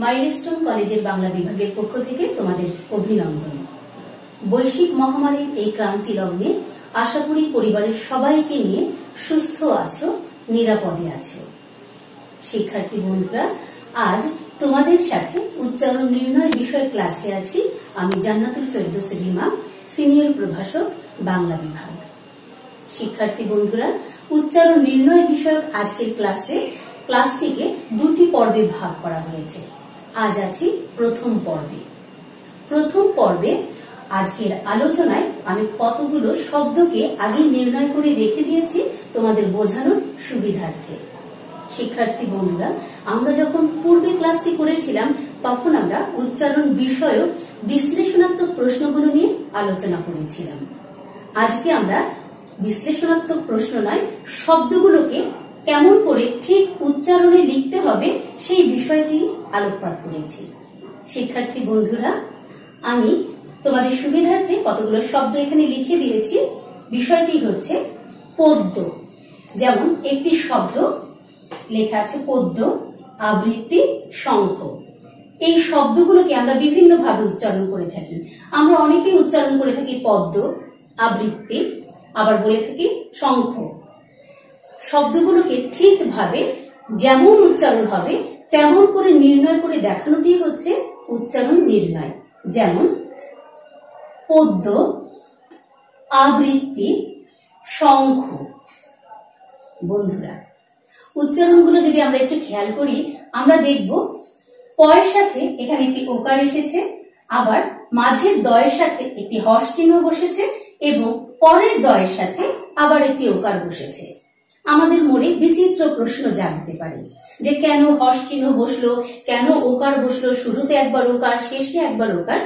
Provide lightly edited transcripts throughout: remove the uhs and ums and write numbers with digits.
Milestone কলেজের বাংলা বিভাগের পক্ষ থেকে তোমাদের অভিনন্দন। বৈশ্বিক মহামারীর এই ক্রান্তি লগ্নে আশা করি পরিবারের সবাইকে নিয়ে সুস্থ আছো, নিরাপদে আছো। শিক্ষার্থী বন্ধুরা, আজ তোমাদের সাথে উচ্চারণ নির্ণয় বিষয় ক্লাসে আছি আমি জান্নাতুল ফেরদৌস রিমা, সিনিয়র প্রভাষক, বাংলা বিভাগ। শিক্ষার্থী বন্ধুরা, উচ্চারণ নির্ণয় বিষয়ক আজকের ক্লাসটিকে দুটি পর্বে ভাগ করা হয়েছে। আজ আছি প্রথম পর্বে। প্রথম পর্বে আজকের আলোচনায় আমি কতগুলো শব্দকে আগেই নির্ণয় করে রেখে দিয়েছি তোমাদের বোঝানোর সুবিধার্থে। শিক্ষার্থী বন্ধুরা, আমরা যখন পূর্বে ক্লাসটি করেছিলাম তখন আমরা উচ্চারণ বিষয়ক বিশ্লেষণাত্মক প্রশ্নগুলো নিয়ে আলোচনা করেছিলাম। আজকে আমরা বিশ্লেষণাত্মক প্রশ্ন নয়, শব্দগুলোকে কেমন করে ঠিক উচ্চারণে লিখতে হবে সেই বিষয়টি আলোকপাত করেছি। শিক্ষার্থী বন্ধুরা, আমি তোমাদের সুবিধার্থে কতগুলো শব্দ এখানে লিখে দিয়েছি। বিষয়টি হচ্ছে পদ্য। যেমন একটি শব্দ লেখা আছে পদ্য, আবৃত্তি, শঙ্খ। এই শব্দগুলোকে আমরা বিভিন্ন ভাবে উচ্চারণ করে থাকি। আমরা অনেকেই উচ্চারণ করে থাকি পদ্য, আবৃত্তি, আবার বলে থাকি শঙ্খ। শব্দগুলোকে ঠিকভাবে যেমন উচ্চারণ হবে তেমন করে নির্ণয় করে দেখানোটি হচ্ছে উচ্চারণ নির্ণয়। যেমন পদ্য, আবৃত্তি, শঙ্খ। বন্ধুরা, উচ্চারণগুলো যদি আমরা একটু খেয়াল করি, আমরা দেখব পয়ের সাথে এখানে একটি ওকার এসেছে, আবার মাঝের দয়ের সাথে একটি হর্ষ চিহ্ন বসেছে এবং পরের দয়ের সাথে আবার একটি ওকার বসেছে। আমাদের মনে বিচিত্র প্রশ্ন জাগতে পারে যে কেন হর্ষ চিহ্ন বসলো, কেন ওকার বসলো, শুরুতে একবার ওকার, শেষে একবার ওকার।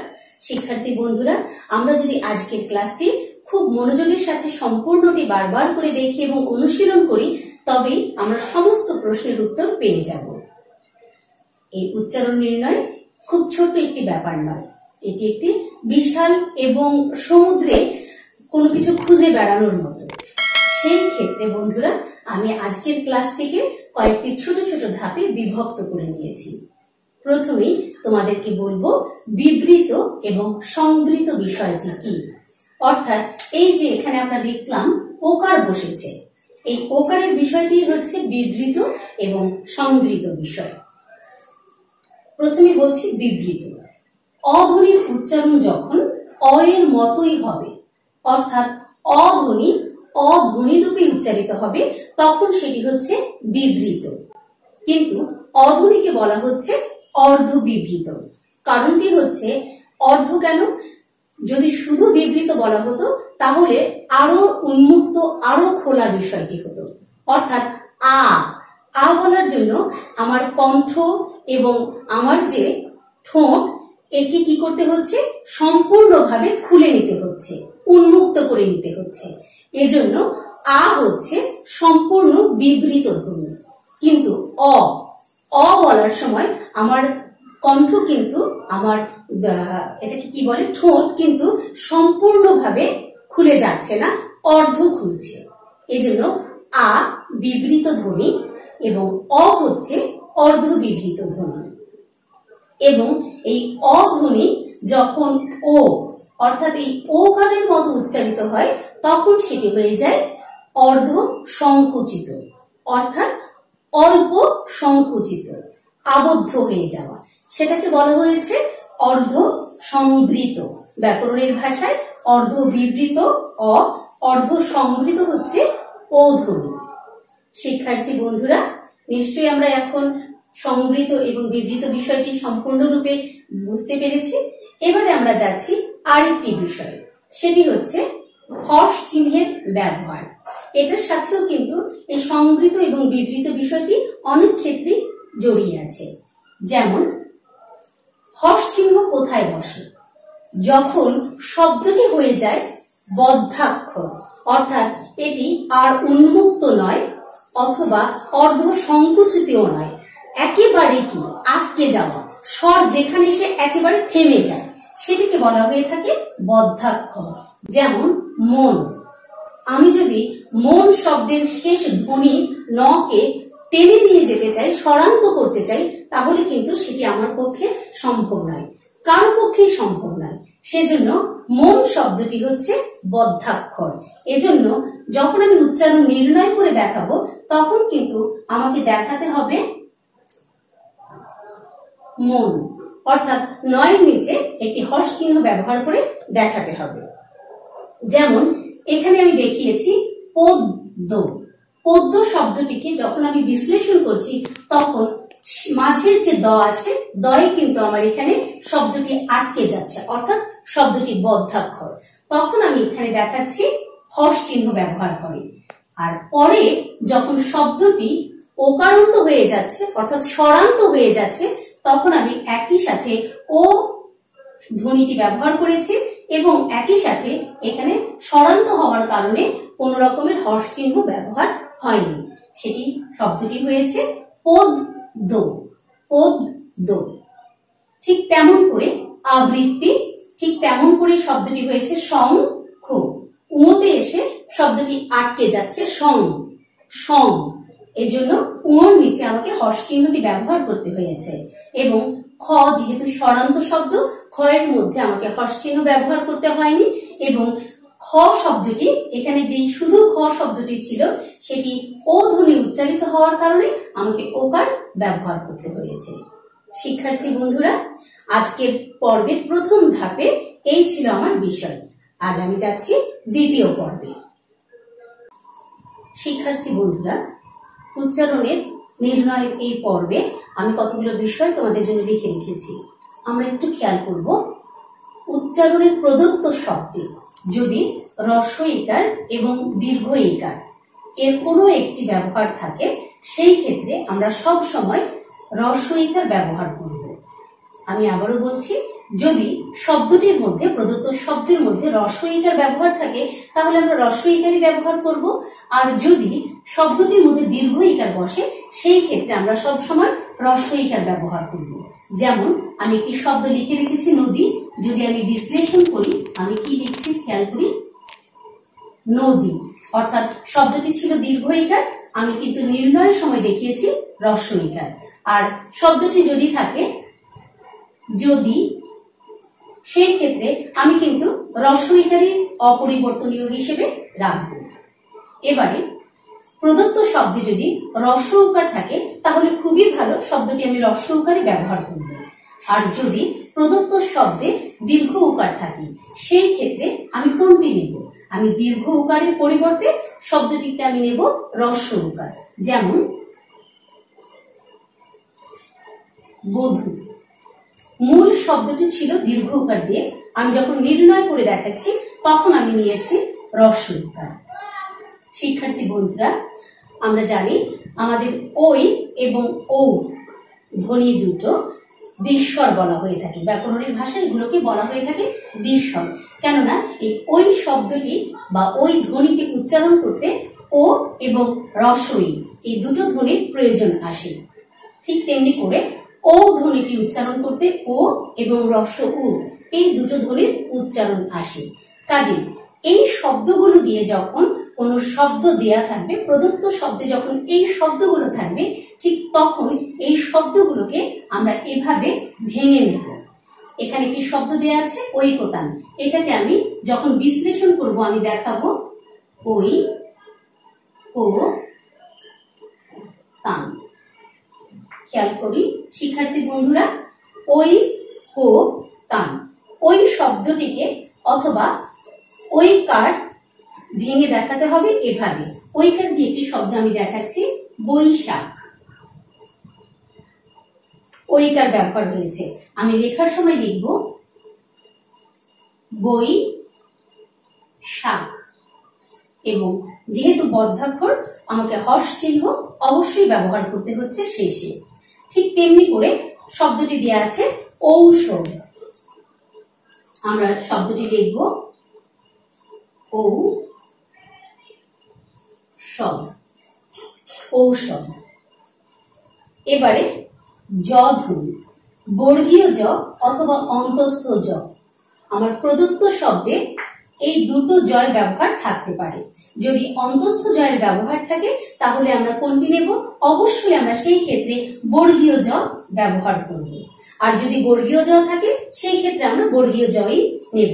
শিক্ষার্থী বন্ধুরা, আমরা যদি আজকের ক্লাসটি খুব মনোযোগের সাথে সম্পূর্ণটি বারবার করে দেখি এবং অনুশীলন করি, তবেই আমরা সমস্ত প্রশ্নের উত্তর পেয়ে যাব। এই উচ্চারণ নির্ণয় খুব ছোট একটি ব্যাপার নয়, এটি একটি বিশাল এবং সমুদ্রে কোনো কিছু খুঁজে বেড়ানোর মতো। সেই ক্ষেত্রে বন্ধুরা, আমি আজকের ক্লাসটিকে কয়েকটি ছোট ছোট ধাপে বিভক্ত করে নিয়েছি। প্রথমেই তোমাদেরকে বলবো বিবৃত এবং সংবৃত বিষয়টি কি। অর্থাৎ এই যে এখানে আমরা দেখলাম ওকার বসেছে, এই ওকারের বিষয়টি হচ্ছে বিবৃত এবং সংবৃত বিষয়। প্রথমে বলছি বিবৃত। অধ্বনির উচ্চারণ যখন অ এর মতোই হবে, অর্থাৎ অধ্বনি অধ্বনি রূপে উচ্চারিত হবে, তখন সেটি হচ্ছে বিবৃত। কিন্তু অধ্বনিকে বলা হচ্ছে অর্ধ বিবৃত। কারণটি হচ্ছে অর্ধ কেন? যদি শুধু বিবৃত বলা হতো তাহলে আরো উন্মুক্ত, আরো খোলা বিষয়টি হতো। অর্থাৎ আ বলার জন্য আমার কণ্ঠ এবং আমার যে ঠোঁট, একে কি করতে হচ্ছে? সম্পূর্ণভাবে খুলে নিতে হচ্ছে, উন্মুক্ত করে নিতে হচ্ছে। এজন্য আ হচ্ছে সম্পূর্ণ বিবৃত ধ্বনি। কিন্তু অ বলার সময় আমার কণ্ঠ কিন্তু, আমার এটাকে কি বলে, ঠোঁট কিন্তু সম্পূর্ণভাবে খুলে যাচ্ছে না, অর্ধ খুলছে। এজন্য আ বিবৃত ধ্বনি এবং অ হচ্ছে অর্ধ বিবৃত ধ্বনি। এবং এই অধ্বনি যখন ও, অর্থাৎ এই ওকারের মতো উচ্চারিত হয়, তখন সেটি হয়ে যায় অর্ধ সংকুচিত, অর্থাৎ অল্প সংকুচিত, আবদ্ধ হয়ে যাওয়া। সেটাকে বলা হয়েছে অর্ধ সংবৃত। ব্যাকরণের ভাষায় অর্ধ বিবৃত অ, অর্ধ সংবৃত হচ্ছে ও ধ্বনি। শিক্ষার্থী বন্ধুরা, নিশ্চয়ই আমরা এখন সংবৃত এবং বিবৃত বিষয়টি সম্পূর্ণরূপে বুঝতে পেরেছি। এবারে আমরা যাচ্ছি আরেকটি বিষয়, সেটি হচ্ছে হর্ষ চিহ্নের ব্যবহার। এটার সাথেও কিন্তু এই সংবৃত এবং বিবৃত বিষয়টি অনেক ক্ষেত্রে জড়িয়ে আছে। যেমন হর্ষ চিহ্ন কোথায় বসে? যখন শব্দটি হয়ে যায় বদ্ধাক্ষর, অর্থাৎ এটি আর উন্মুক্ত নয় অথবা অর্ধ সংকুচিতও নয়, একেবারে কি আটকে যাওয়া, স্বর যেখানে সে একেবারে থেমে যায়, সেটিকে বলা হয়ে থাকে বদ্ধাক্ষর। যেমন মন। আমি যদি মন শব্দের শেষ ধ্বনি ন কে টেনে নিয়ে যেতে চাই, সরান্ত করতে চাই, তাহলে কিন্তু সেটি আমার পক্ষে সম্ভব নয়, কারো পক্ষেই সম্ভব নয়। সেজন্য মন শব্দটি হচ্ছে বদ্ধাক্ষর। এজন্য যখন আমি উচ্চারণ নির্ণয় করে দেখাবো, তখন কিন্তু আমাকে দেখাতে হবে মন, অর্থাৎ নয়ের নিচে একটি হর্ষ চিহ্ন ব্যবহার করে দেখাতে হবে। যেমন এখানে আমি দেখিয়েছি পদ্ম। পদ্ম শব্দটিকে যখন আমি বিশ্লেষণ করছি, তখন মাঝের যে দ আছে, দয়ে কিন্তু আমার এখানে শব্দটি আটকে যাচ্ছে, অর্থাৎ শব্দটি বদ্ধাক্ষর। তখন আমি এখানে দেখাচ্ছি হর্ষ চিহ্ন ব্যবহার করি। আর পরে যখন শব্দটি ওকারান্ত হয়ে যাচ্ছে, অর্থাৎ স্বরান্ত হয়ে যাচ্ছে, তখন আমি একই সাথে ও ধ্বনিটি ব্যবহার করেছি এবং একই সাথে এখানে স্বরান্ত হওয়ার কারণে কোন রকমের হর্ষ চিহ্ন ব্যবহার হয়নি। সেটি শব্দটি হয়েছে পদ্ম। পদ্ম। ঠিক তেমন করে আবৃত্তি, ঠিক তেমন করে শব্দটি হয়েছে শঙ্খ। উতে এসে শব্দটি আটকে যাচ্ছে সং সং, এজন্য উর নিচে আমাকে হর্ষ চিহ্নটি ব্যবহার করতে হয়েছে। এবং খ যেহেতু স্বরান্ত শব্দ, খ এর মধ্যে আমাকে হর্ষ চিহ্ন ব্যবহার করতে হয়নি এবং খ শব্দটি এখানে যে শুধু খ শব্দটি ছিল, সেটি ও ধ্বনি উচ্চারিত হওয়ার কারণে আমাকে ওকার ব্যবহার করতে হয়েছে। শিক্ষার্থী বন্ধুরা, আজকের পর্বের প্রথম ধাপে এই ছিল আমার বিষয়। আজ আমি যাচ্ছি দ্বিতীয় পর্বে। শিক্ষার্থী বন্ধুরা, উচ্চারণের নির্ণয়ের এই পর্বে আমি কতগুলো বিষয় তোমাদের জন্য লিখে রেখেছি। আমরা একটু খেয়াল করব, উচ্চারণের প্রদত্ত শব্দে যদি হ্রস্ব ইকার এবং দীর্ঘ ইকার এর কোনো একটি ব্যবহার থাকে, সেই ক্ষেত্রে আমরা সব সময় হ্রস্ব ইকার ব্যবহার করব। আমি আবারও বলছি, যদি শব্দটির মধ্যে, প্রদত্ত শব্দের মধ্যে হ্রস্ব ইকার ব্যবহার থাকে, তাহলে আমরা হ্রস্ব ইকারই ব্যবহার করব। আর যদি শব্দটির মধ্যে দীর্ঘ ইকার বসে, সেই ক্ষেত্রে আমরা সব সময় হ্রস্ব ইকার ব্যবহার করব। যেমন আমি একটি শব্দ লিখে রেখেছি নদী, যদি আমি বিশ্লেষণ করি আমি কি লিখছি খেয়াল করি, নদী। অর্থাৎ শব্দটি ছিল দীর্ঘ ইকার, আমি কিন্তু নির্ণয়ের সময় দেখিয়েছি হ্রস্ব ইকার। আর শব্দটি যদি থাকে যদি, সেই ক্ষেত্রে আমি কিন্তু হ্রস্ব ইকারই অপরিবর্তনীয় হিসেবে রাখব। এবারে প্রদত্ত শব্দে যদি হ্রস্ব উকার থাকে, তাহলে খুবই ভালো, শব্দটি আমি হ্রস্ব উকারই ব্যবহার করব। আর যদি প্রদত্ত শব্দে দীর্ঘ উকার থাকে, সেই ক্ষেত্রে আমি কোনটি নেব? আমি দীর্ঘ উকারের পরিবর্তে শব্দটিকে আমি নেব হ্রস্ব উকার। যেমন বধূ, মূল শব্দটি ছিল দীর্ঘ উকার দিয়ে, আমি যখন নির্ণয় করে দেখাচ্ছি তখন আমি নিয়েছি হ্রস্ব উকার। শিক্ষার্থী বন্ধুরা, আমরা জানি আমাদের ওই এবং ও ধ্বনি দুটো দ্বিস্বর বলা হয়ে থাকে, ব্যাকরণের ভাষায় এগুলোকে বলা হয়ে থাকে দ্বিস্বর। কেননা এই ওই শব্দটি বা ওই ধ্বনিকে উচ্চারণ করতে ও এবং হ্রস্ব ই এই দুটো ধ্বনির প্রয়োজন আসে। ঠিক তেমনি করে ও ধ্বনিটি উচ্চারণ করতে ও এবং হ্রস্ব উ এই দুটো ধ্বনির উচ্চারণ আসে। কাজে এই শব্দগুলো দিয়ে যখন কোনো শব্দ দেয়া থাকবে, প্রদত্ত শব্দে যখন এই শব্দগুলো থাকবে, ঠিক তখন এই শব্দগুলোকে আমরা এভাবে ভেঙে নেব। এখানে একটি শব্দ দেয়া আছে ঐকতান, এটাকে আমি যখন বিশ্লেষণ করব আমি দেখাবো ওই ও তান। খেয়াল করি শিক্ষার্থী বন্ধুরা, ওই ও তান, ওই শব্দটিকে অথবা ওই কার ভেঙে দেখাতে হবে এভাবে। ওই কার দিয়ে একটি শব্দ আমি দেখাচ্ছি বৈশাখ, ওই কার ব্যবহার হয়েছে। আমি লেখার সময় লিখব বই শাক, এবং যেহেতু বদ্ধাক্ষর আমাকে হর্ষ চিহ্ন অবশ্যই ব্যবহার করতে হচ্ছে শেষে। ঠিক তেমনি করে শব্দটি দেয়া আছে ঔষধ, আমরা শব্দটি লিখব ঔষধ। এবারে জ ধ্বনি, বর্গীয় জ অথবা অন্তস্থ জ, আমার প্রদত্ত শব্দে এই দুটো জয়ের ব্যবহার থাকতে পারে। যদি অন্তঃস্থ জয়ের ব্যবহার থাকে তাহলে আমরা কোনটি নেব? অবশ্যই আমরা সেই ক্ষেত্রে বর্গীয় জ ব্যবহার করব। আর যদি বর্গীয় জ থাকে সেই ক্ষেত্রে আমরা বর্গীয় জই নেব।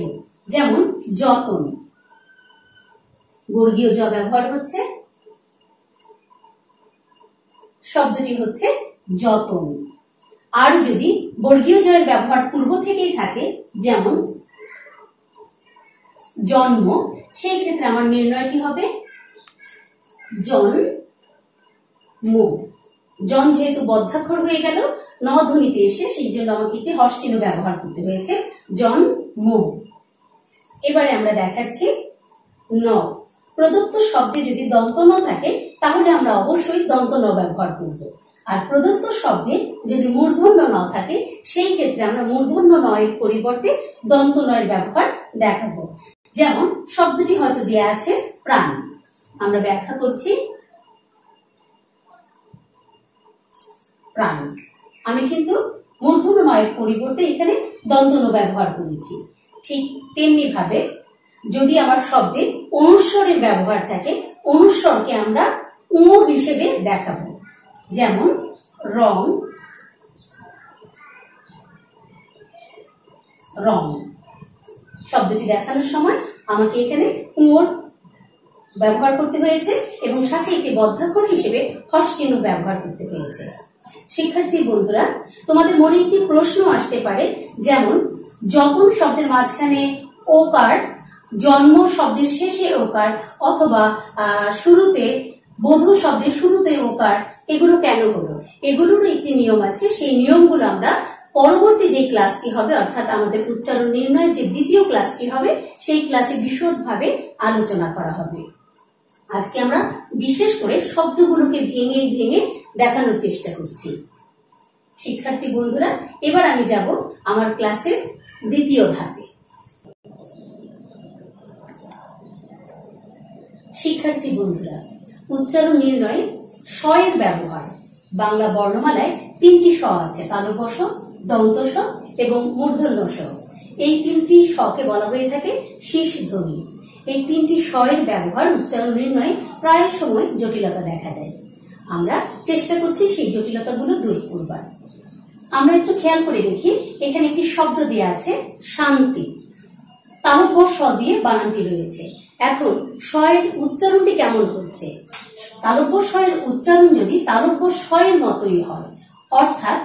যেমন যতন, বর্গীয় জ ব্যবহার হচ্ছে, শব্দটি হচ্ছে যতন। আর যদি বর্গীয় জয়ের ব্যবহার পূর্ব থেকেই থাকে, যেমন জন্ম, সেই ক্ষেত্রে আমার নির্ণয়টি হবে জন্ম। জন যেহেতু বদ্ধাক্ষর হয়ে গেল ন ধ্বনিতে এসে, সেই জন্য আমাকে একটি হর্ষচিহ্ন ব্যবহার করতে হয়েছে, জন্ম। এবারে আমরা দেখাচ্ছি ন। প্রদত্ত শব্দে যদি দন্ত ন থাকে তাহলে আমরা অবশ্যই দন্ত ন ব্যবহার করব। আর প্রদত্ত শব্দে যদি মূর্ধন্য ন থাকে সেই ক্ষেত্রে আমরা মূর্ধন্য ন এর পরিবর্তে দন্ত ন এর ব্যবহার দেখাবো। যেমন শব্দটি হয়তো দেয়া আছে প্রাণ, আমরা ব্যাখ্যা করছি প্রাণ। আমি কিন্তু মূর্ধন্য ন এর পরিবর্তে এখানে দন্ত ন ব্যবহার করেছি। ঠিক তেমনি ভাবে যদি আমার শব্দে অনুস্বরের ব্যবহার থাকে, অনুস্বরকে আমরা উ হিসেবে দেখাবো। যেমন রং, রং শব্দটি দেখানোর সময় আমাকে এখানে উর ব্যবহার করতে হয়েছে এবং সাথে একটি বদ্ধাক্ষর হিসেবে হর্ষচিহ্ন ব্যবহার করতে হয়েছে। শিক্ষার্থী বন্ধুরা, তোমাদের মনে একটি প্রশ্ন আসতে পারে, যেমন যতন শব্দের মাঝখানে ওকার, জন্ম শব্দের শেষে ওকার, অথবা শুরুতে বধূ শব্দের শুরুতে ওকার, এগুলো কেন হলো? এগুলোর একটি নিয়ম আছে। সেই নিয়মগুলো আমরা পরবর্তী যে ক্লাসটি হবে, অর্থাৎ আমাদের উচ্চারণ নির্ণয়ের যে দ্বিতীয় ক্লাসটি হবে, সেই ক্লাসে বিশদভাবে আলোচনা করা হবে। আজকে আমরা বিশেষ করে শব্দগুলোকে ভেঙে ভেঙে দেখানোর চেষ্টা করছি। শিক্ষার্থী বন্ধুরা, এবার আমি যাব আমার ক্লাসের দ্বিতীয় ধাপে। শিক্ষার্থী বন্ধুরা, উচ্চারণ নির্ণয়ে স এর ব্যবহার। বাংলা বর্ণমালায় 3টি স আছে, তালব্য স, দন্ত স এবং মূর্ধন্য স। এই 3টি সকে বলা হয়ে থাকে শীর্ষ ধ্বনি। এই 3টি স এর ব্যবহার উচ্চারণ নির্ণয়ে প্রায় সময় জটিলতা দেখা দেয়। আমরা চেষ্টা করছি সেই জটিলতাগুলো দূর করবার। আমরা একটু খেয়াল করে দেখি, এখানে একটি শব্দ দেওয়া আছে শান্তি, তালব্য স দিয়ে বানানটি রয়েছে। এখন স এর উচ্চারণটি কেমন হচ্ছে? তালব্য স এর উচ্চারণ যদি তালব্য স এর মতোই হয়, অর্থাৎ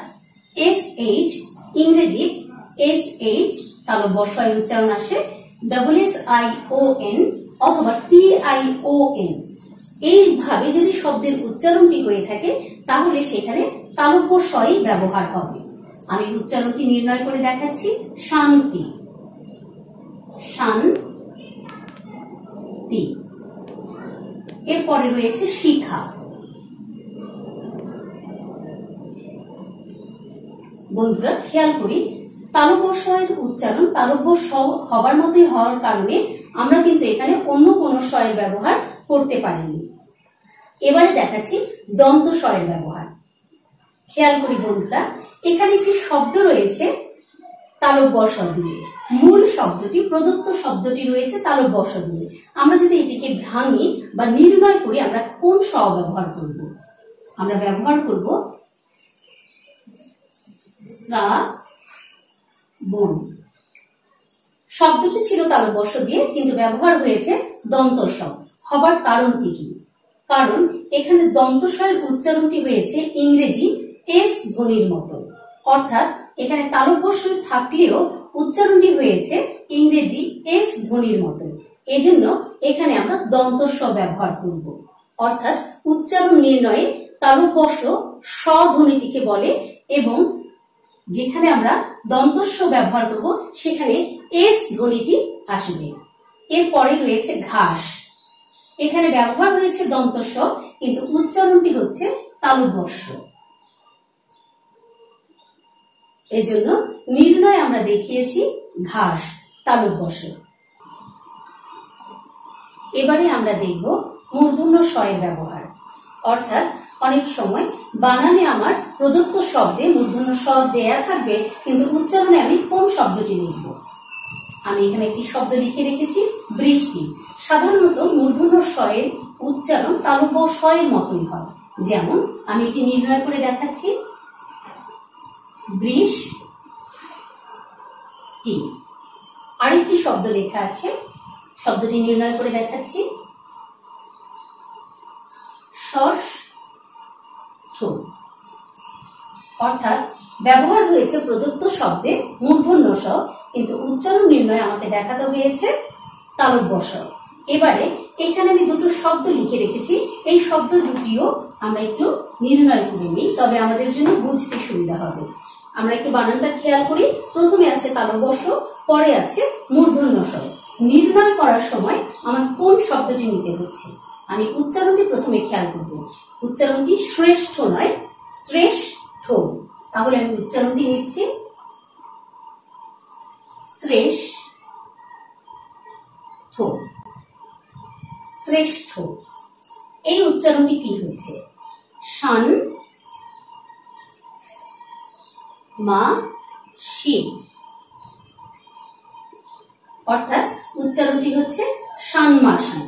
SH, ইংরেজি SH, তালব্য স এর উচ্চারণ আসে SSION অথবা TION। এইভাবে যদি শব্দের উচ্চারণটি হয়ে থাকে তাহলে সেখানে তালব্য স-ই ব্যবহার হবে। আমি উচ্চারণটি নির্ণয় করে দেখাচ্ছি। শান্তি, শান্তি। এরপরে রয়েছে শিখা। বন্ধুরা খেয়াল করি, তালব্য স এর উচ্চারণ তালব্য স হবার মতোই হওয়ার কারণে আমরা কিন্তু এখানে অন্য কোনো স এর ব্যবহার করতে পারিনি। এবারে দেখাচ্ছি দন্ত স এর ব্যবহার। খেয়াল করি বন্ধুরা, এখানে একটি শব্দ রয়েছে তালব্য স দিয়ে। মূল শব্দটি, প্রদত্ত শব্দটি রয়েছে তালব্য স দিয়ে। আমরা যদি এটিকে ভাঙি বা নির্ণয় করি, আমরা কোন স ব্যবহার করব? আমরা ব্যবহার করব শ্রাবণ। শব্দটি ছিল তালব্য স দিয়ে, কিন্তু ব্যবহার হয়েছে দন্ত স। হবার কারণটি কি? কারণ এখানে দন্ত স এর উচ্চারণটি হয়েছে ইংরেজি এস ধ্বনির মতো, অর্থাৎ এখানে তালব্য স থাকলেও উচ্চারণটি হয়েছে ইংরেজি এস ধ্বনির মতো। এজন্য এখানে আমরা দন্ত স ব্যবহার করব। অর্থাৎ উচ্চারণ নির্ণয়ে তালব্য স স ধ্বনিটিকে বলে এবং যেখানে আমরা দন্ত স ব্যবহার করব সেখানে এস ধ্বনিটি আসবে। এরপরে রয়েছে ঘাস। এখানে ব্যবহার হয়েছে দন্ত স, কিন্তু উচ্চারণটি হচ্ছে তালব্য স। এজন্য নির্ণয় আমরা দেখিয়েছি ঘাস, তালব্য স। এবারে আমরা দেখব মূর্ধন্য স এর ব্যবহার। অর্থাৎ অনেক সময় বানানে আমার প্রদত্ত শব্দে মূর্ধন্য স দেয়া থাকবে, কিন্তু উচ্চারণে আমি কোন শব্দটি লিখব? আমি এখানে একটি শব্দ লিখে রেখেছি বৃষ্টি। সাধারণত মূর্ধন্য ষ এর উচ্চারণ তালব্য ষ এর মতোই হয়। যেমন আমি এটি নির্ণয় করে দেখাচ্ছি, বৃষ্টি। আরেকটি শব্দ লেখা আছে, শব্দটি নির্ণয় করে দেখাচ্ছি, ষষ্ঠ। অর্থাৎ ব্যবহার হয়েছে প্রদত্ত শব্দে মূর্ধন্য ষ, কিন্তু উচ্চারণ নির্ণয় আমাকে দেখাতে হয়েছে তালব্য ষ। এবারে এখানে আমি দুটো শব্দ লিখে রেখেছি, এই শব্দ দুটিও আমরা একটু নির্ণয় করে নিই, তবে আমাদের জন্য বুঝতে সুবিধা হবে। আমরা একটু বানানটা খেয়াল করি। প্রথমে আছে তালব্য ষ, পরে আছে মূর্ধন্য ষ। নির্ণয় করার সময় আমাকে কোন শব্দটি নিতে হচ্ছে, আমি উচ্চারণটি প্রথমে খেয়াল করব। উচ্চারণটি শ্রেষ্ঠ নয়, শ্রেষ্ঠ। তাহলে আমি উচ্চারণটি নিচ্ছি, শ্রেষ্ঠ। শ্রেষ্ঠ এই উচ্চারণটি কি হচ্ছে, শান মা শিব, অর্থাৎ উচ্চারণটি হচ্ছে ষান্মাসী।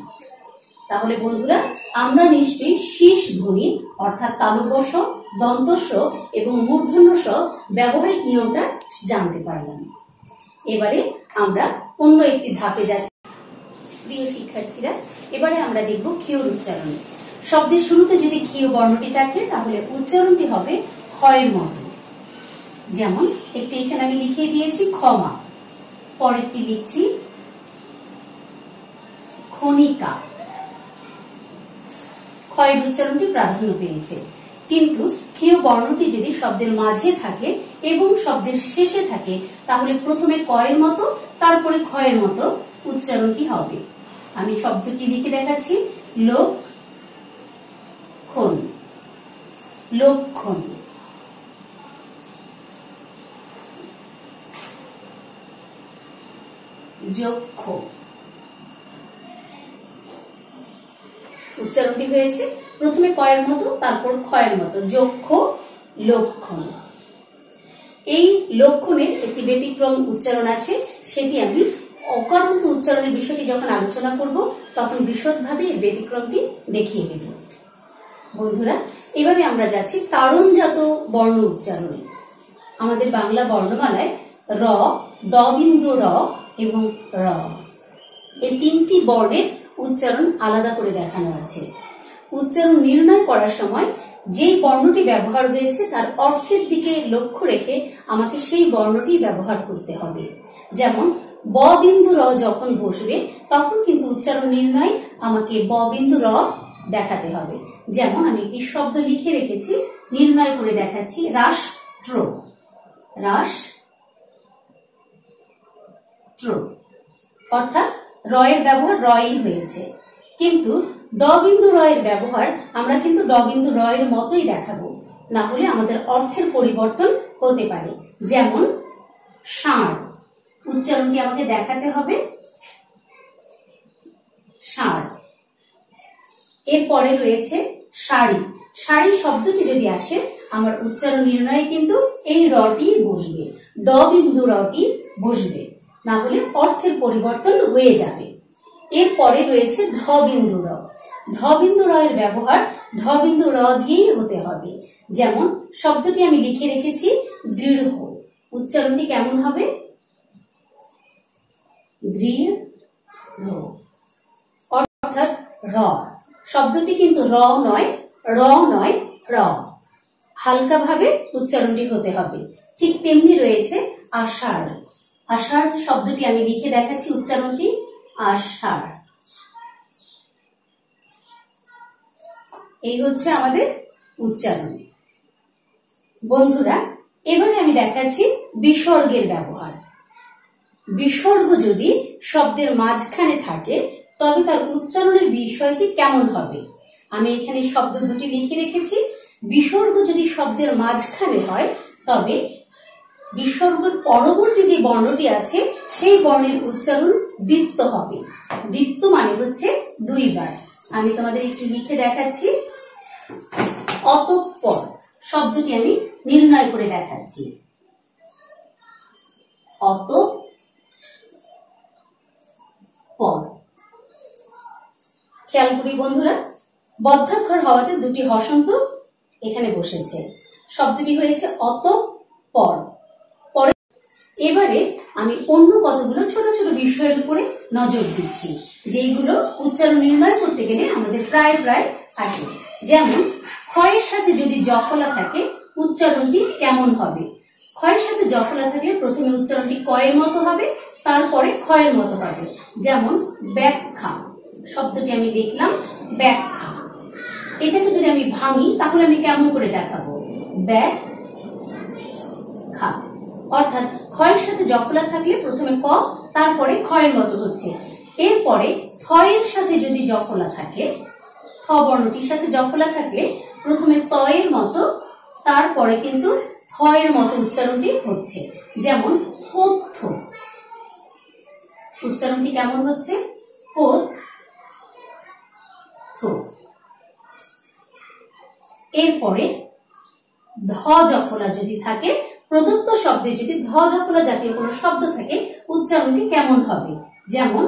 তাহলে বন্ধুরা আমরা নিশ্চয়ই শীষ ধ্বনি অর্থাৎ তালব্য ষ, দন্ত স এবং মূর্ধন্য ষ ব্যবহারিক নিয়মটা জানতে পারলাম। এবারে আমরা অন্য একটি ধাপে যাচ্ছি। প্রিয় শিক্ষার্থীরা, এবারে আমরা দেখব ক্ষীয় উচ্চারণ। শব্দের শুরুতে যদি ক্ষীয় বর্ণটি থাকে তাহলে উচ্চারণটি হবে ক্ষয়ের মতো। যেমন একটি এখানে আমি লিখে দিয়েছি ক্ষমা, পরেরটি লিখছি খনিকা। ক্ষয়ের উচ্চারণটি প্রাধান্য পেয়েছে, কিন্তু ক্ষীয় বর্ণটি যদি শব্দের মাঝে থাকে এবং শব্দের শেষে থাকে তাহলে প্রথমে কয়ের মতো তারপরে ক্ষয়ের মতো উচ্চারণটি হবে। আমি শব্দটি লিখে দেখাচ্ছি, লক্ষণ, লক্ষণ। যক্ষ, উচ্চারণটি হয়েছে প্রথমে কয়ের মতো তারপর ক্ষয়ের মতো, যক্ষ, লক্ষণ। এই লক্ষণের একটি ব্যতিক্রম উচ্চারণ আছে, সেটি আমি অকারান্ত উচ্চারণের বিষয়টি যখন আলোচনা করব তখন বিশদভাবে এর ব্যতিক্রমটি দেখিয়ে দেব। বন্ধুরা এবারে আমরা যাচ্ছি তাড়নজাত বর্ণ উচ্চারণে। আমাদের বাংলা বর্ণমালায় র, ড বিন্দু র এবং র, এই তিনটি বর্ণের উচ্চারণ আলাদা করে দেখানো আছে। উচ্চারণ নির্ণয় করার সময় যে বর্ণটি ব্যবহার হয়েছে তার অর্থের দিকে লক্ষ্য রেখে আমাকে সেই বর্ণটি ব্যবহার করতে হবে। যেমন ব বিন্দু র যখন বসবে তখন কিন্তু উচ্চারণ নির্ণয় আমাকে ব বিন্দু র দেখাতে হবে। যেমন আমি একটি শব্দ লিখে রেখেছি, নির্ণয় করে দেখাচ্ছি, রাষ্ট্র, রাষ্ট্র। অর্থাৎ র এর ব্যবহার রই হয়েছে, কিন্তু ড বিন্দু র এর ব্যবহার আমরা কিন্তু ড বিন্দু র এর মতোই দেখাবো, না হলে আমাদের অর্থের পরিবর্তন হতে পারে। যেমন ষাঁড়, উচ্চারণটি আমাকে দেখাতে হবে ষাঁড়। এরপরে রয়েছে শাড়ি, শাড়ি শব্দটি যদি আসে আমার উচ্চারণ নির্ণয়ে কিন্তু এই রটি বসবে, ড বিন্দু রটি বসবে, না হলে অর্থের পরিবর্তন হয়ে যাবে। এরপরে রয়েছে ঢ বিন্দু র, ঢ বিন্দু র এর ব্যবহার ঢ বিন্দু র দিয়েই হতে হবে। যেমন শব্দটি আমি লিখে রেখেছি দৃঢ়, উচ্চারণটি কেমন হবে, দৃঢ়, অর্থাৎ র। শব্দটি কিন্তু র নয়, র নয়, র, হালকা ভাবে উচ্চারণটি হতে হবে। ঠিক তেমনি রয়েছে আষাঢ়, আষাঢ় শব্দটি আমি লিখে দেখাচ্ছি, উচ্চারণটি আষাঢ়। এই হচ্ছে আমাদের উচ্চারণ। বন্ধুরা এবারে আমি দেখাচ্ছি বিসর্গের ব্যবহার। বিসর্গ যদি শব্দের মাঝখানে থাকে তবে তার উচ্চারণের বিষয়টি কেমন হবে। আমি এখানে শব্দ দুটি লিখে রেখেছি। বিসর্গ যদি শব্দের মাঝখানে হয় তবে বিসর্গের পরবর্তী যে বর্ণটি আছে সেই বর্ণের উচ্চারণ দ্বিত্ব হবে। দ্বিত্ব মানে হচ্ছে দুইবার। আমি তোমাদের একটু লিখে দেখাচ্ছি, অতঃপর শব্দটি আমি নির্ণয় করে দেখাচ্ছি, অতঃপর। খেয়াল করি বন্ধুরা, বদ্ধাক্ষর হওয়াতে দুটি হসন্ত এখানে বসেছে, শব্দটি হয়েছে অতঃপর। পরে এবারে আমি অন্য কতগুলো ছোট ছোট বিষয়ের উপরে নজর দিচ্ছি, যেগুলো উচ্চারণ নির্ণয় করতে গেলে আমাদের প্রায় প্রায় আসে। যেমন ক্ষয়ের সাথে যদি জফলা থাকে উচ্চারণটি কেমন হবে? ক্ষয়ের সাথে জফলা থাকলে প্রথমে উচ্চারণটি কয়ের মতো হবে, তারপরে ক্ষয়ের মতো হবে। যেমন ব্যাখ্যা শব্দটি আমি লিখলাম ব্যাখ্যা, এটাকে যদি আমি ভাঙি তাহলে আমি কেমন করে দেখাবো? ব্যাখ্যা। অর্থাৎ ক্ষয়ের সাথে জফলা থাকলে প্রথমে ক, তারপরে ক্ষয়ের মতো হচ্ছে। এরপরে থয়ের সাথে যদি জফলা থাকে, থ বর্ণটির সাথে জফলা থাকলে প্রথমে তয়ের মতো, তারপরে কিন্তু থয়ের মতো উচ্চারণটি হচ্ছে। যেমন কোত্থ, উচ্চারণটি কেমন হচ্ছে? কোত্থ। এরপরে ধ জফলা যদি থাকে, প্রদত্ত শব্দে যদি ধ জফলা জাতীয় কোনো শব্দ থাকে উচ্চারণটি কেমন হবে? যেমন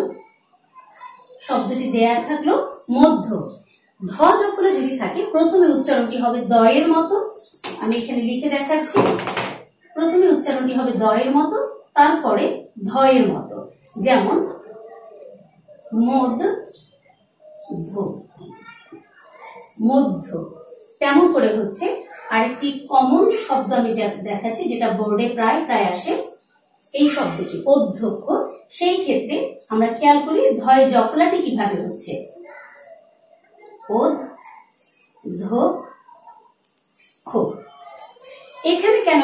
শব্দটি দেয়া থাকলো মধ্য, ধ জফলা যদি থাকে প্রথমে উচ্চারণটি হবে দয়ের মতো। আমি এখানে লিখে দেখাচ্ছি, প্রথমে উচ্চারণটি হবে দয়ের মতো, তারপরে ধয়ের মতো। যেমন মধ্য, মধ্য তেমন করে হচ্ছে। আরেকটি কমন শব্দ আমি দেখাচ্ছি, যেটা বোর্ডে প্রায় প্রায় আসে, এই শব্দটি অধ্যক্ষ। সেই ক্ষেত্রে আমরা খেয়াল করি ধয় জফলাটি কিভাবে হচ্ছে? অধ্যক্ষ। এখানে কেন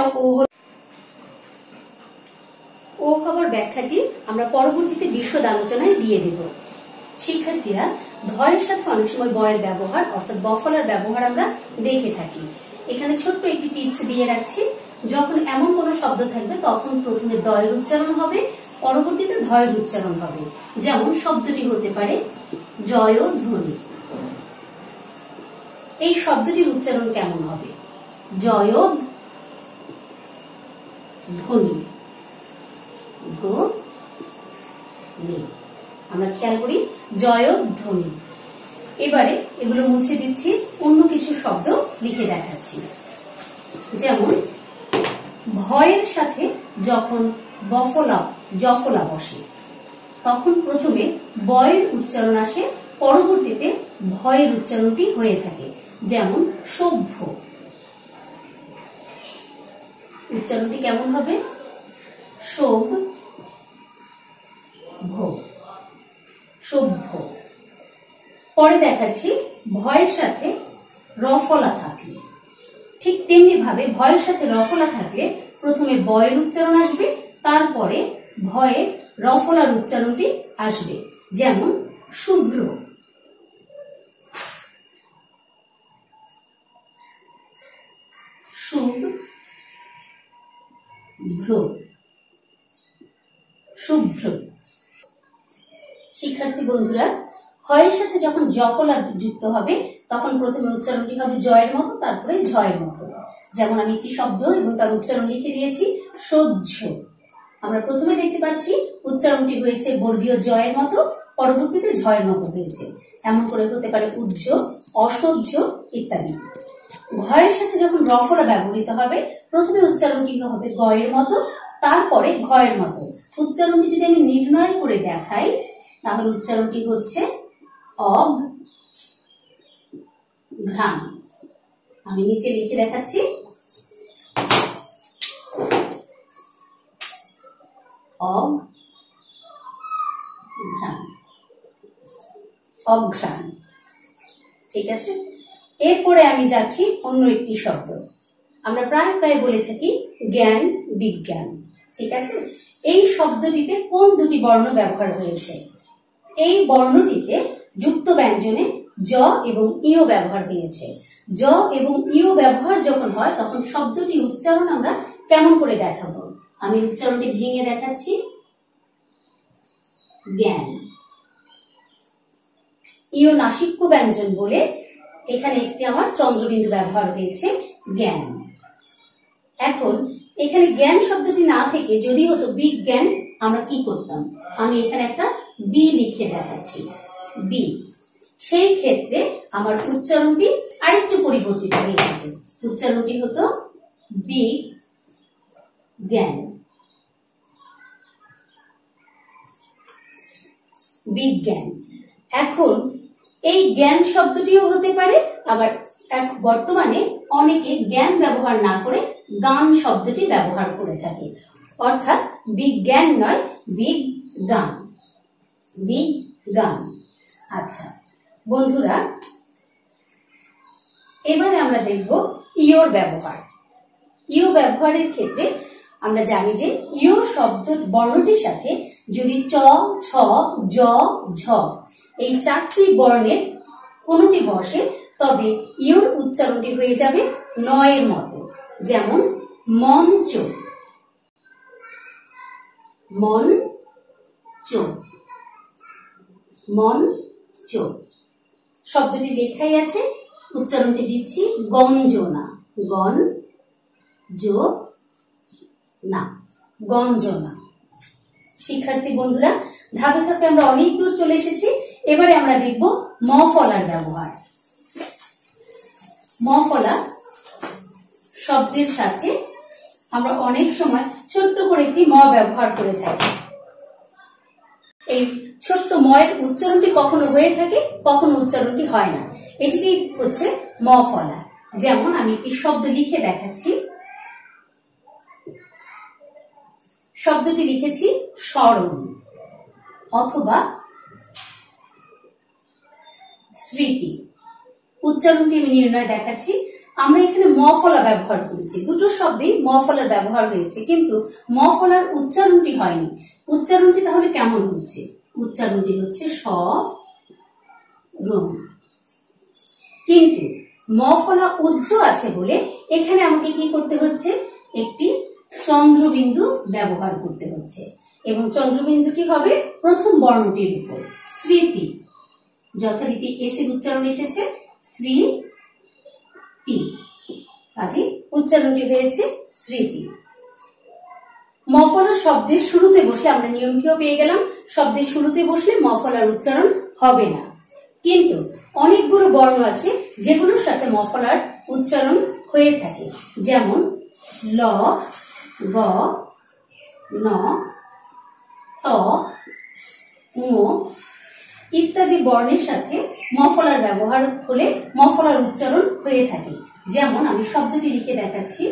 ও খবর ব্যাখ্যাটি আমরা পরবর্তীতে বিশদ আলোচনায় দিয়ে দেব। শিক্ষার্থীরা, ধয়ের সাথে অনেক সময় বয়ের ব্যবহার অর্থাৎ বফলার ব্যবহার আমরা দেখে থাকি। এখানে ছোট্ট একটি টিপস দিয়ে রাখছি, যখন এমন কোন শব্দ থাকবে তখন প্রথমে দয়ের উচ্চারণ হবে, পরবর্তীতে ধয়ের উচ্চারণ হবে। যেমন শব্দটি হতে পারে জয়ধ্বনি। এই শব্দটির উচ্চারণ কেমন হবে? জয়ধ্বনি। আমরা খেয়াল করি জয়ধ্বনি। এবারে এগুলো মুছে দিচ্ছি, অন্য কিছু শব্দ লিখে দেখাচ্ছি। যেমন ভয়ের সাথে যখন জফলা বসে তখন প্রথমে বয়ের উচ্চারণ আসে, পরবর্তীতে ভয়ের উচ্চারণটি হয়ে থাকে। যেমন সভ্য, উচ্চারণটি কেমন হবে? সভ্য, সভ্য। পরে দেখাচ্ছি ভয়ের সাথে রফলা থাকলে, ঠিক তেমনি ভাবে ভয়ের সাথে রফলা থাকলে প্রথমে বয়ের উচ্চারণ আসবে, তারপরে ভয়ের রফলার উচ্চারণটি আসবে। যেমন শুভ্র, শুভ্র, শুভ্র। শিক্ষার্থী বন্ধুরা, হয়ের সাথে যখন জফলা যুক্ত হবে তখন প্রথমে উচ্চারণটি হবে জয়ের মতো, তারপরে ঝয়ের মতো। যেমন আমি একটি শব্দ এবং তার উচ্চারণ লিখে দিয়েছি সহ্য। আমরা প্রথমে দেখতে পাচ্ছি উচ্চারণটি হয়েছে বর্গীয় জয়ের মতো, পরবর্তীতে ঝয়ের মতো হয়েছে। এমন করে হতে পারে উজ্জ, অসহ্য ইত্যাদি। ঘয়ের সাথে যখন রফলা ব্যবহৃত হবে প্রথমে উচ্চারণটি হবে গয়ের মতো, তারপরে ঘয়ের মতো। উচ্চারণটি যদি আমি নির্ণয় করে দেখাই তাহলে উচ্চারণটি হচ্ছে অঘ্রাণ। আমি নিচে লিখে দেখাচ্ছি, অঘ্রাণ, অঘ্রাণ। ঠিক আছে, এরপরে আমি যাচ্ছি অন্য একটি শব্দ। আমরা প্রায় প্রায় বলে থাকি জ্ঞান বিজ্ঞান। ঠিক আছে, এই শব্দটিতে কোন দুটি বর্ণ ব্যবহার হয়েছে? এই বর্ণটিতে যুক্ত ব্যঞ্জনে জ এবং ইও ব্যবহার হয়েছে। জ এবং ইও ব্যবহার যখন হয় তখন শব্দটি উচ্চারণ আমরা কেমন করে দেখাবো? আমি উচ্চারণটি ভেঙে দেখাচ্ছি, জ্ঞান। ইও নাসিক্য ব্যঞ্জন বলে এখানে একটি আমার চন্দ্রবিন্দু ব্যবহার হয়েছে, জ্ঞান। এখন এখানে জ্ঞান শব্দটি না থেকে যদি হতো বিজ্ঞান, আমরা কি করতাম? আমি এখানে একটা বি লিখে দেখাচ্ছি, বি। সেই ক্ষেত্রে আমার উচ্চারণটি আরেকটু পরিবর্তিত হয়ে যেত। উচ্চারণটি হতো বিজ্ঞান। বিজ্ঞান। এখন এই জ্ঞান শব্দটিও হতে পারে, আবার বর্তমানে অনেকে জ্ঞান ব্যবহার না করে গান শব্দটি ব্যবহার করে থাকে, অর্থাৎ বিজ্ঞান নয়, বিজ্ঞান। বিজ্ঞান। আচ্ছা বন্ধুরা, এবারে আমরা দেখব ইয়োর ব্যবহার। ইও ব্যবহারের ক্ষেত্রে আমরা জানি যে ইও শব্দ বর্ণটির সাথে যদি চ, ছ, জ, ঝ এই 4টি বর্ণের কোনটি বসে, তবে ইওর উচ্চারণটি হয়ে যাবে নয়ের মতো। যেমন মঞ্চ, মঞ্চ, মঞ্চ। শব্দটি লেখাই আছে, উচ্চারণটি দিচ্ছি গঞ্জনা, গঞ্জনা, গঞ্জনা। শিক্ষার্থী বন্ধুরা, ধাপে ধাপে আমরা অনেক দূর চলে এসেছি। এবারে আমরা দেখব মফলার ব্যবহার। মফলা শব্দের সাথে আমরা অনেক সময় ছোট্ট করে একটি ম ব্যবহার করে থাকি। এই ছোট্ট ময়ের উচ্চারণটি কখনো হয়ে থাকে, কখনো উচ্চারণটি হয় না, এটিকেই হচ্ছে মফলা। যেমন আমি একটি শব্দ লিখে দেখাচ্ছি। শব্দটি লিখেছি স্মরণ অথবা স্মৃতি। উচ্চারণটি আমি নির্ণয় দেখাচ্ছি। আমরা এখানে মফলা ব্যবহার করেছি, দুটো শব্দেই মফলার ব্যবহার হয়েছে, কিন্তু মফলার উচ্চারণটি হয়নি। উচ্চারণটি তাহলে কেমন হচ্ছে? উচ্চারণটি হচ্ছে স্মরণ, কিন্তু মফলা উজ্জ আছে বলে এখানে আমাকে কি করতে হচ্ছে? একটি চন্দ্রবিন্দু ব্যবহার করতে হচ্ছে, এবং চন্দ্রবিন্দুটি হবে প্রথম বর্ণটির উপর। স্মৃতি, যথারীতি এসির উচ্চারণ এসেছে স্মৃতি, কাজে উচ্চারণটি হয়েছে স্মৃতি। মফলার শব্দের শুরুতে বসলে আমরা নিয়মটিও পেয়ে গেলাম, শব্দের শুরুতে বসলে মফলার উচ্চারণ হবে না, কিন্তু অনেকগুলো বর্ণ আছে যেগুলোর সাথে মফলার উচ্চারণ হয়ে থাকে। যেমন ল, গ, ন, ট, ঙ ইত্যাদি বর্ণের সাথে মফলার ব্যবহার হলে মফলার উচ্চারণ হয়ে থাকে। যেমন আমি শব্দটি লিখে দেখাচ্ছি।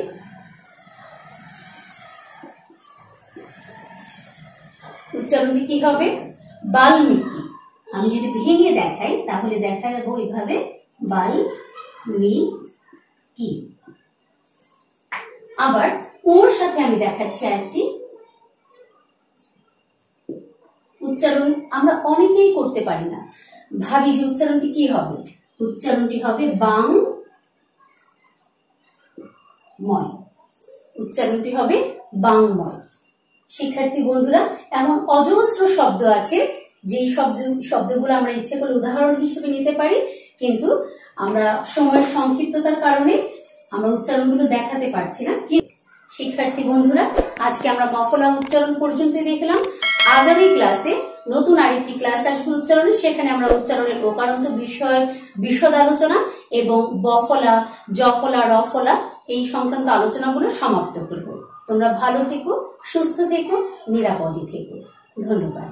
উচ্চারণটি কি হবে? বাল্মীকি। আমি যদি ভেঙে দেখাই তাহলে দেখা যাবো এইভাবে, বাল্মীকি। আবার ওর সাথে আমি দেখাচ্ছি আরেকটি উচ্চারণ, আমরা অনেকেই করতে পারি না, ভাবি যে উচ্চারণটি কি হবে। উচ্চারণটি হবে বাংময়। উচ্চারণটি হবে বাংময়। শিক্ষার্থী বন্ধুরা, এমন অজস্র শব্দ আছে যে শব্দগুলো আমরা ইচ্ছে করে উদাহরণ হিসেবে নিতে পারি, কিন্তু আমরা সময়ের সংক্ষিপ্ততার কারণে আমরা উচ্চারণগুলো দেখাতে পারছি না। শিক্ষার্থী বন্ধুরা, আজকে আমরা মফলা উচ্চারণ পর্যন্ত দেখলাম। আগামী ক্লাসে নতুন আরেকটি ক্লাস আসবে উচ্চারণে, সেখানে আমরা উচ্চারণের প্রকারান্ত বিষয় বিশদ আলোচনা এবং বফলা, জফলা, রফলা এই সংক্রান্ত আলোচনাগুলো সমাপ্ত করব। তোমরা ভালো থেকো, সুস্থ থেকো, নিরাপদে থেকো। ধন্যবাদ।